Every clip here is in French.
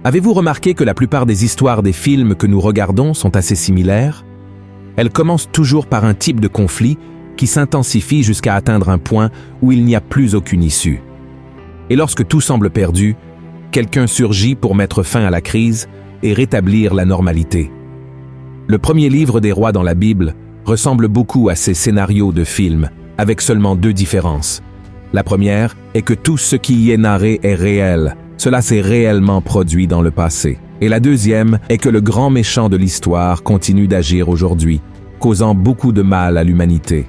Avez-vous remarqué que la plupart des histoires des films que nous regardons sont assez similaires? Elles commencent toujours par un type de conflit qui s'intensifie jusqu'à atteindre un point où il n'y a plus aucune issue. Et lorsque tout semble perdu, quelqu'un surgit pour mettre fin à la crise et rétablir la normalité. Le premier livre des rois dans la Bible ressemble beaucoup à ces scénarios de films, avec seulement 2 différences. La première est que tout ce qui y est narré est réel. Cela s'est réellement produit dans le passé. Et la deuxième est que le grand méchant de l'histoire continue d'agir aujourd'hui, causant beaucoup de mal à l'humanité.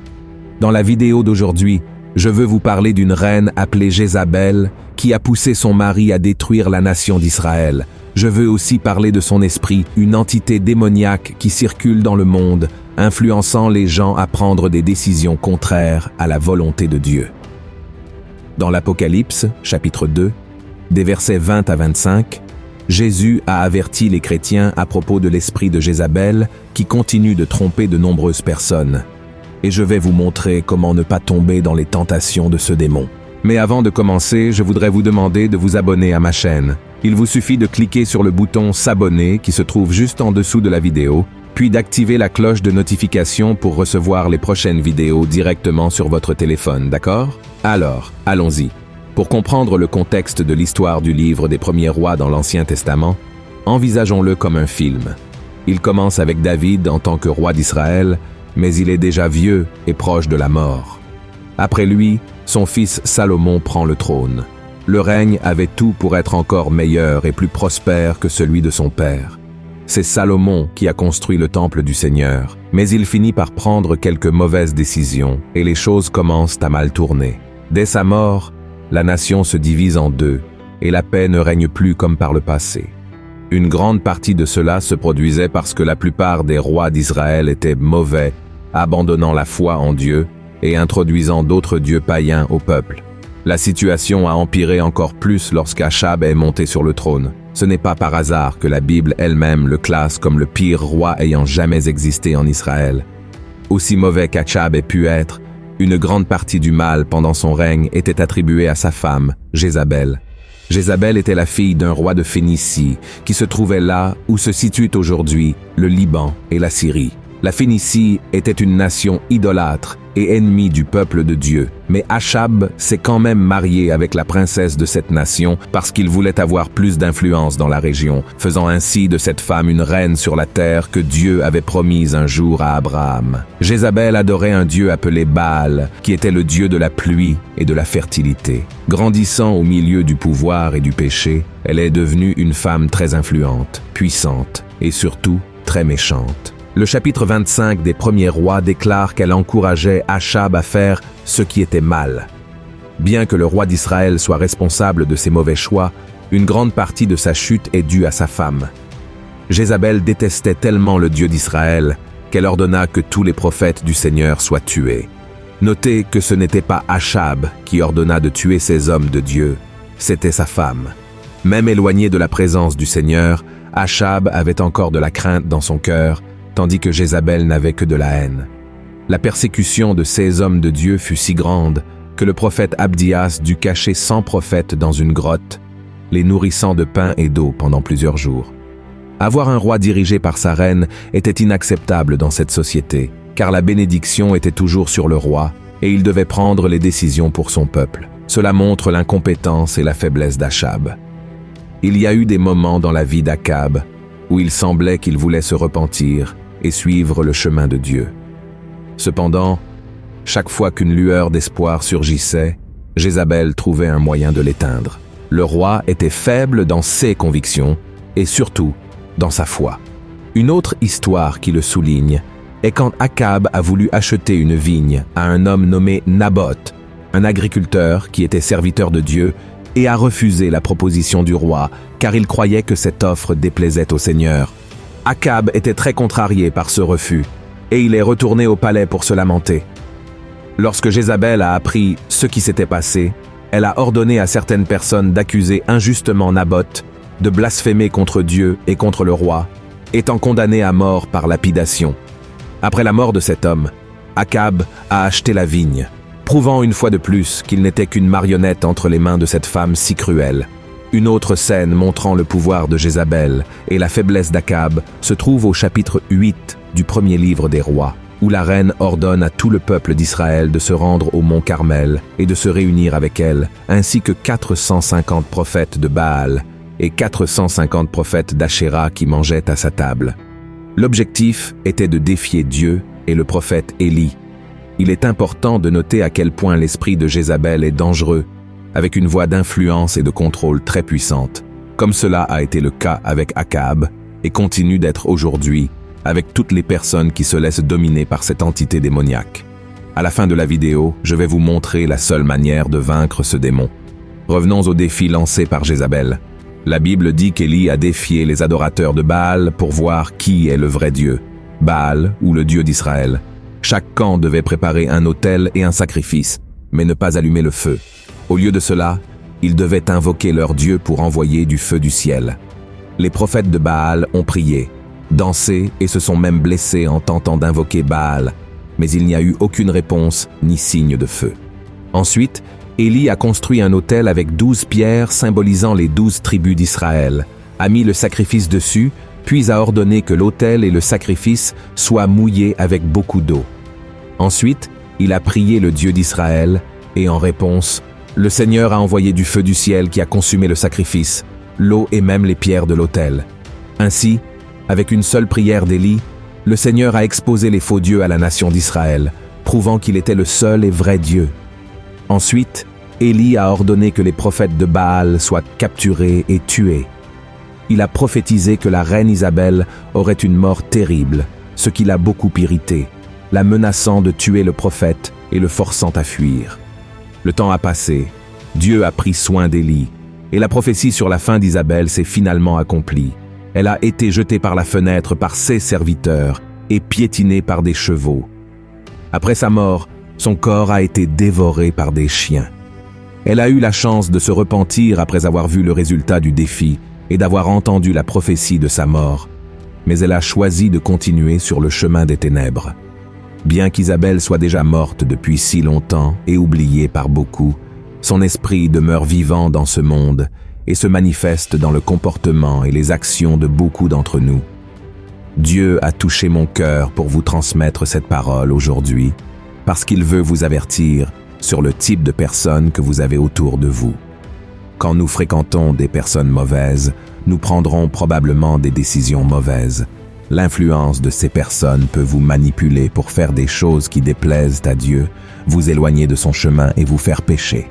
Dans la vidéo d'aujourd'hui, je veux vous parler d'une reine appelée Jézabel qui a poussé son mari à détruire la nation d'Israël. Je veux aussi parler de son esprit, une entité démoniaque qui circule dans le monde, influençant les gens à prendre des décisions contraires à la volonté de Dieu. Dans l'Apocalypse, chapitre 2, des versets 20 à 25, Jésus a averti les chrétiens à propos de l'esprit de Jézabel qui continue de tromper de nombreuses personnes. Et je vais vous montrer comment ne pas tomber dans les tentations de ce démon. Mais avant de commencer, je voudrais vous demander de vous abonner à ma chaîne. Il vous suffit de cliquer sur le bouton s'abonner qui se trouve juste en dessous de la vidéo, puis d'activer la cloche de notification pour recevoir les prochaines vidéos directement sur votre téléphone, d'accord? Alors, allons-y. Pour comprendre le contexte de l'histoire du livre des premiers rois dans l'Ancien Testament, envisageons-le comme un film. Il commence avec David en tant que roi d'Israël, mais il est déjà vieux et proche de la mort. Après lui, son fils Salomon prend le trône. Le règne avait tout pour être encore meilleur et plus prospère que celui de son père. C'est Salomon qui a construit le temple du Seigneur, mais il finit par prendre quelques mauvaises décisions et les choses commencent à mal tourner. Dès sa mort, la nation se divise en 2 et la paix ne règne plus comme par le passé. Une grande partie de cela se produisait parce que la plupart des rois d'Israël étaient mauvais, abandonnant la foi en Dieu et introduisant d'autres dieux païens au peuple. La situation a empiré encore plus lorsqu'Achab est monté sur le trône. Ce n'est pas par hasard que la Bible elle-même le classe comme le pire roi ayant jamais existé en Israël. Aussi mauvais qu'Achab ait pu être, une grande partie du mal pendant son règne était attribuée à sa femme, Jézabel. Jézabel était la fille d'un roi de Phénicie qui se trouvait là où se situent aujourd'hui le Liban et la Syrie. La Phénicie était une nation idolâtre et ennemie du peuple de Dieu. Mais Achab s'est quand même marié avec la princesse de cette nation parce qu'il voulait avoir plus d'influence dans la région, faisant ainsi de cette femme une reine sur la terre que Dieu avait promise un jour à Abraham. Jézabel adorait un dieu appelé Baal, qui était le dieu de la pluie et de la fertilité. Grandissant au milieu du pouvoir et du péché, elle est devenue une femme très influente, puissante et surtout très méchante. Le chapitre 25 des Premiers Rois déclare qu'elle encourageait Achab à faire ce qui était mal. Bien que le roi d'Israël soit responsable de ses mauvais choix, une grande partie de sa chute est due à sa femme. Jézabel détestait tellement le Dieu d'Israël qu'elle ordonna que tous les prophètes du Seigneur soient tués. Notez que ce n'était pas Achab qui ordonna de tuer ces hommes de Dieu, c'était sa femme. Même éloigné de la présence du Seigneur, Achab avait encore de la crainte dans son cœur, tandis que Jézabel n'avait que de la haine. La persécution de ces hommes de Dieu fut si grande que le prophète Abdias dut cacher 100 prophètes dans une grotte, les nourrissant de pain et d'eau pendant plusieurs jours. Avoir un roi dirigé par sa reine était inacceptable dans cette société, car la bénédiction était toujours sur le roi et il devait prendre les décisions pour son peuple. Cela montre l'incompétence et la faiblesse d'Achab. Il y a eu des moments dans la vie d'Achab où il semblait qu'il voulait se repentir et suivre le chemin de Dieu. Cependant, chaque fois qu'une lueur d'espoir surgissait, Jézabel trouvait un moyen de l'éteindre. Le roi était faible dans ses convictions et surtout dans sa foi. Une autre histoire qui le souligne est quand Achab a voulu acheter une vigne à un homme nommé Naboth, un agriculteur qui était serviteur de Dieu et a refusé la proposition du roi car il croyait que cette offre déplaisait au Seigneur. Achab était très contrarié par ce refus et il est retourné au palais pour se lamenter. Lorsque Jézabel a appris ce qui s'était passé, elle a ordonné à certaines personnes d'accuser injustement Naboth, de blasphémer contre Dieu et contre le roi, étant condamné à mort par lapidation. Après la mort de cet homme, Achab a acheté la vigne, prouvant une fois de plus qu'il n'était qu'une marionnette entre les mains de cette femme si cruelle. Une autre scène montrant le pouvoir de Jézabel et la faiblesse d'Akab se trouve au chapitre 8 du premier livre des rois, où la reine ordonne à tout le peuple d'Israël de se rendre au mont Carmel et de se réunir avec elle, ainsi que 450 prophètes de Baal et 450 prophètes d'Achéra qui mangeaient à sa table. L'objectif était de défier Dieu et le prophète Élie. Il est important de noter à quel point l'esprit de Jézabel est dangereux, avec une voie d'influence et de contrôle très puissante, comme cela a été le cas avec Akab et continue d'être aujourd'hui avec toutes les personnes qui se laissent dominer par cette entité démoniaque. À la fin de la vidéo, je vais vous montrer la seule manière de vaincre ce démon. Revenons au défi lancé par Jézabel. La Bible dit qu'Élie a défié les adorateurs de Baal pour voir qui est le vrai Dieu, Baal ou le Dieu d'Israël. Chaque camp devait préparer un autel et un sacrifice, mais ne pas allumer le feu. Au lieu de cela, ils devaient invoquer leur Dieu pour envoyer du feu du ciel. Les prophètes de Baal ont prié, dansé et se sont même blessés en tentant d'invoquer Baal, mais il n'y a eu aucune réponse ni signe de feu. Ensuite, Élie a construit un autel avec 12 pierres symbolisant les 12 tribus d'Israël, a mis le sacrifice dessus, puis a ordonné que l'autel et le sacrifice soient mouillés avec beaucoup d'eau. Ensuite, il a prié le Dieu d'Israël et en réponse, le Seigneur a envoyé du feu du ciel qui a consumé le sacrifice, l'eau et même les pierres de l'autel. Ainsi, avec une seule prière d'Élie, le Seigneur a exposé les faux dieux à la nation d'Israël, prouvant qu'il était le seul et vrai Dieu. Ensuite, Élie a ordonné que les prophètes de Baal soient capturés et tués. Il a prophétisé que la reine Isabelle aurait une mort terrible, ce qui l'a beaucoup irrité, la menaçant de tuer le prophète et le forçant à fuir. Le temps a passé, Dieu a pris soin d'Élie, et la prophétie sur la fin d'Isabelle s'est finalement accomplie. Elle a été jetée par la fenêtre par ses serviteurs et piétinée par des chevaux. Après sa mort, son corps a été dévoré par des chiens. Elle a eu la chance de se repentir après avoir vu le résultat du défi et d'avoir entendu la prophétie de sa mort, mais elle a choisi de continuer sur le chemin des ténèbres. Bien qu'Isabelle soit déjà morte depuis si longtemps et oubliée par beaucoup, son esprit demeure vivant dans ce monde et se manifeste dans le comportement et les actions de beaucoup d'entre nous. Dieu a touché mon cœur pour vous transmettre cette parole aujourd'hui, parce qu'il veut vous avertir sur le type de personnes que vous avez autour de vous. Quand nous fréquentons des personnes mauvaises, nous prendrons probablement des décisions mauvaises. L'influence de ces personnes peut vous manipuler pour faire des choses qui déplaisent à Dieu, vous éloigner de son chemin et vous faire pécher.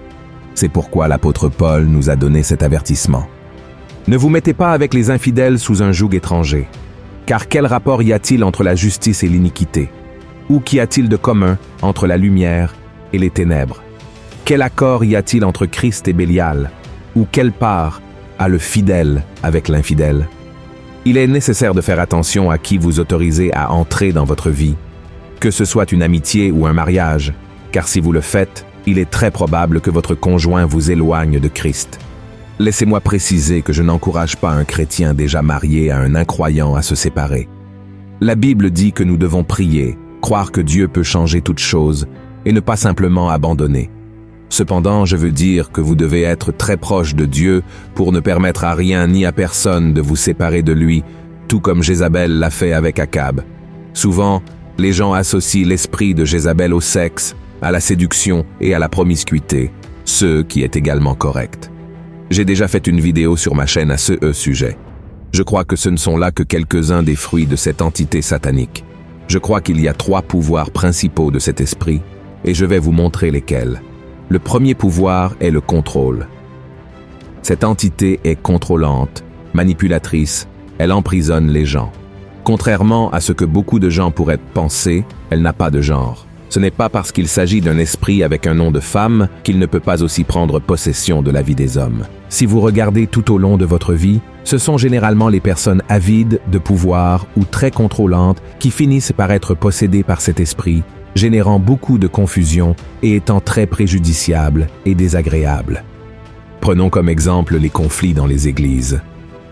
C'est pourquoi l'apôtre Paul nous a donné cet avertissement. Ne vous mettez pas avec les infidèles sous un joug étranger, car quel rapport y a-t-il entre la justice et l'iniquité? Ou qu'y a-t-il de commun entre la lumière et les ténèbres? Quel accord y a-t-il entre Christ et Bélial? Ou quelle part a le fidèle avec l'infidèle? Il est nécessaire de faire attention à qui vous autorisez à entrer dans votre vie, que ce soit une amitié ou un mariage, car si vous le faites, il est très probable que votre conjoint vous éloigne de Christ. Laissez-moi préciser que je n'encourage pas un chrétien déjà marié à un incroyant à se séparer. La Bible dit que nous devons prier, croire que Dieu peut changer toutes choses et ne pas simplement abandonner. Cependant, je veux dire que vous devez être très proche de Dieu pour ne permettre à rien ni à personne de vous séparer de lui, tout comme Jézabel l'a fait avec Akab. Souvent, les gens associent l'esprit de Jézabel au sexe, à la séduction et à la promiscuité, ce qui est également correct. J'ai déjà fait une vidéo sur ma chaîne à ce sujet. Je crois que ce ne sont là que quelques-uns des fruits de cette entité satanique. Je crois qu'il y a 3 pouvoirs principaux de cet esprit, et je vais vous montrer lesquels. Le premier pouvoir est le contrôle. Cette entité est contrôlante, manipulatrice, elle emprisonne les gens. Contrairement à ce que beaucoup de gens pourraient penser, elle n'a pas de genre. Ce n'est pas parce qu'il s'agit d'un esprit avec un nom de femme qu'il ne peut pas aussi prendre possession de la vie des hommes. Si vous regardez tout au long de votre vie, ce sont généralement les personnes avides de pouvoir ou très contrôlantes qui finissent par être possédées par cet esprit, générant beaucoup de confusion et étant très préjudiciables et désagréables. Prenons comme exemple les conflits dans les églises.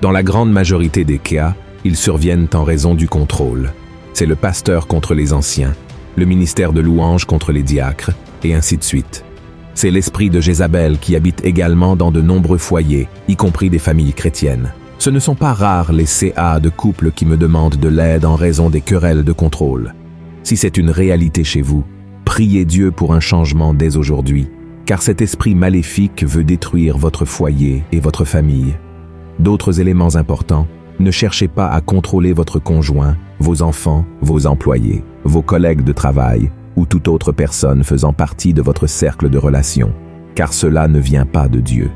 Dans la grande majorité des cas, ils surviennent en raison du contrôle. C'est le pasteur contre les anciens, le ministère de louange contre les diacres, et ainsi de suite. C'est l'esprit de Jézabel qui habite également dans de nombreux foyers, y compris des familles chrétiennes. Ce ne sont pas rares les CA de couples qui me demandent de l'aide en raison des querelles de contrôle. Si c'est une réalité chez vous, priez Dieu pour un changement dès aujourd'hui, car cet esprit maléfique veut détruire votre foyer et votre famille. D'autres éléments importants, ne cherchez pas à contrôler votre conjoint, vos enfants, vos employés, vos collègues de travail ou toute autre personne faisant partie de votre cercle de relations, car cela ne vient pas de Dieu.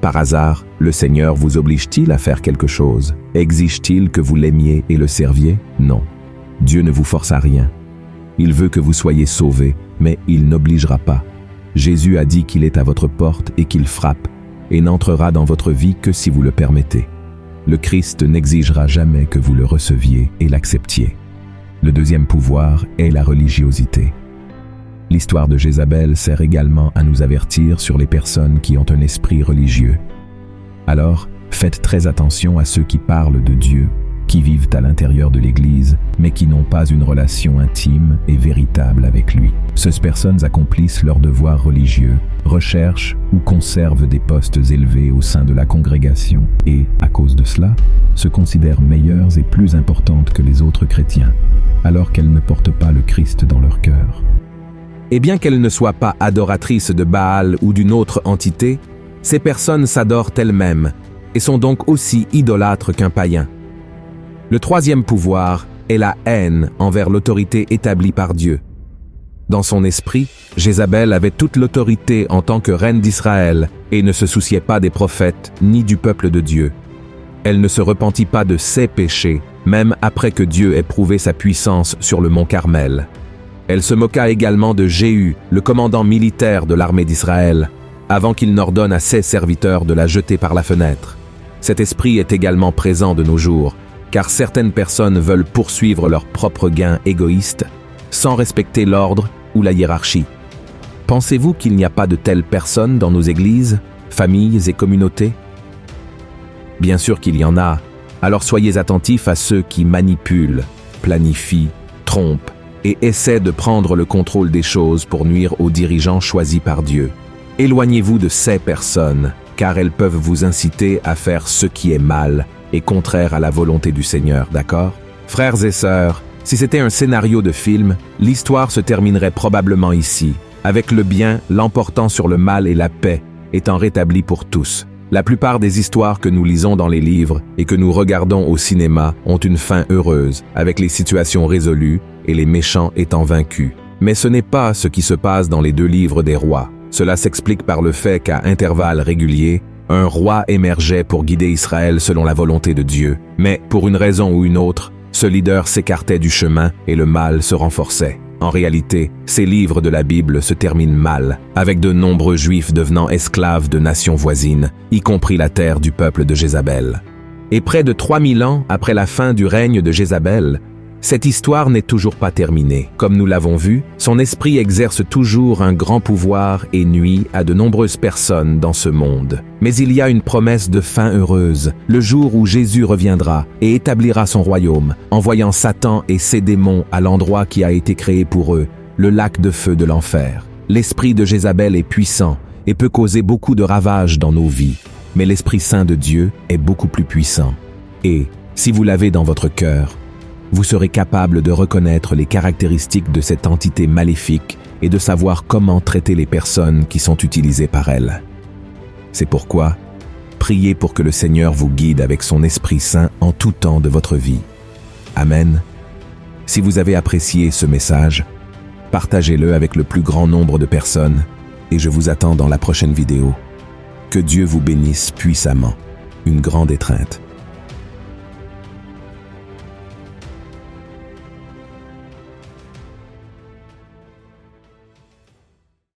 Par hasard, le Seigneur vous oblige-t-il à faire quelque chose? Exige-t-il que vous l'aimiez et le serviez? Non. Dieu ne vous force à rien. Il veut que vous soyez sauvés, mais il n'obligera pas. Jésus a dit qu'il est à votre porte et qu'il frappe, et n'entrera dans votre vie que si vous le permettez. Le Christ n'exigera jamais que vous le receviez et l'acceptiez. Le deuxième pouvoir est la religiosité. L'histoire de Jézabel sert également à nous avertir sur les personnes qui ont un esprit religieux. Alors, faites très attention à ceux qui parlent de Dieu, qui vivent à l'intérieur de l'Église, mais qui n'ont pas une relation intime et véritable avec lui. Ces personnes accomplissent leurs devoirs religieux, recherchent ou conservent des postes élevés au sein de la congrégation et, à cause de cela, se considèrent meilleures et plus importantes que les autres chrétiens, alors qu'elles ne portent pas le Christ dans leur cœur. Et bien qu'elles ne soient pas adoratrices de Baal ou d'une autre entité, ces personnes s'adorent elles-mêmes et sont donc aussi idolâtres qu'un païen. Le troisième pouvoir est la haine envers l'autorité établie par Dieu. Dans son esprit, Jézabel avait toute l'autorité en tant que reine d'Israël et ne se souciait pas des prophètes ni du peuple de Dieu. Elle ne se repentit pas de ses péchés, même après que Dieu ait prouvé sa puissance sur le mont Carmel. Elle se moqua également de Jéhu, le commandant militaire de l'armée d'Israël, avant qu'il n'ordonne à ses serviteurs de la jeter par la fenêtre. Cet esprit est également présent de nos jours, car certaines personnes veulent poursuivre leurs propres gains égoïstes, sans respecter l'ordre ou la hiérarchie. Pensez-vous qu'il n'y a pas de telles personnes dans nos églises, familles et communautés? Bien sûr qu'il y en a, alors soyez attentifs à ceux qui manipulent, planifient, trompent, et essaie de prendre le contrôle des choses pour nuire aux dirigeants choisis par Dieu. Éloignez-vous de ces personnes, car elles peuvent vous inciter à faire ce qui est mal et contraire à la volonté du Seigneur, d'accord? Frères et sœurs, si c'était un scénario de film, l'histoire se terminerait probablement ici, avec le bien l'emportant sur le mal et la paix étant rétablie pour tous. La plupart des histoires que nous lisons dans les livres et que nous regardons au cinéma ont une fin heureuse, avec les situations résolues et les méchants étant vaincus. Mais ce n'est pas ce qui se passe dans les 2 livres des rois. Cela s'explique par le fait qu'à intervalles réguliers, un roi émergeait pour guider Israël selon la volonté de Dieu. Mais pour une raison ou une autre, ce leader s'écartait du chemin et le mal se renforçait. En réalité, ces livres de la Bible se terminent mal, avec de nombreux Juifs devenant esclaves de nations voisines, y compris la terre du peuple de Jézabel. Et près de 3000 ans après la fin du règne de Jézabel, cette histoire n'est toujours pas terminée. Comme nous l'avons vu, son esprit exerce toujours un grand pouvoir et nuit à de nombreuses personnes dans ce monde. Mais il y a une promesse de fin heureuse, le jour où Jésus reviendra et établira son royaume, envoyant Satan et ses démons à l'endroit qui a été créé pour eux, le lac de feu de l'enfer. L'esprit de Jézabel est puissant et peut causer beaucoup de ravages dans nos vies, mais l'Esprit Saint de Dieu est beaucoup plus puissant. Et, si vous l'avez dans votre cœur, vous serez capable de reconnaître les caractéristiques de cette entité maléfique et de savoir comment traiter les personnes qui sont utilisées par elle. C'est pourquoi, priez pour que le Seigneur vous guide avec son Esprit Saint en tout temps de votre vie. Amen. Si vous avez apprécié ce message, partagez-le avec le plus grand nombre de personnes et je vous attends dans la prochaine vidéo. Que Dieu vous bénisse puissamment. Une grande étreinte.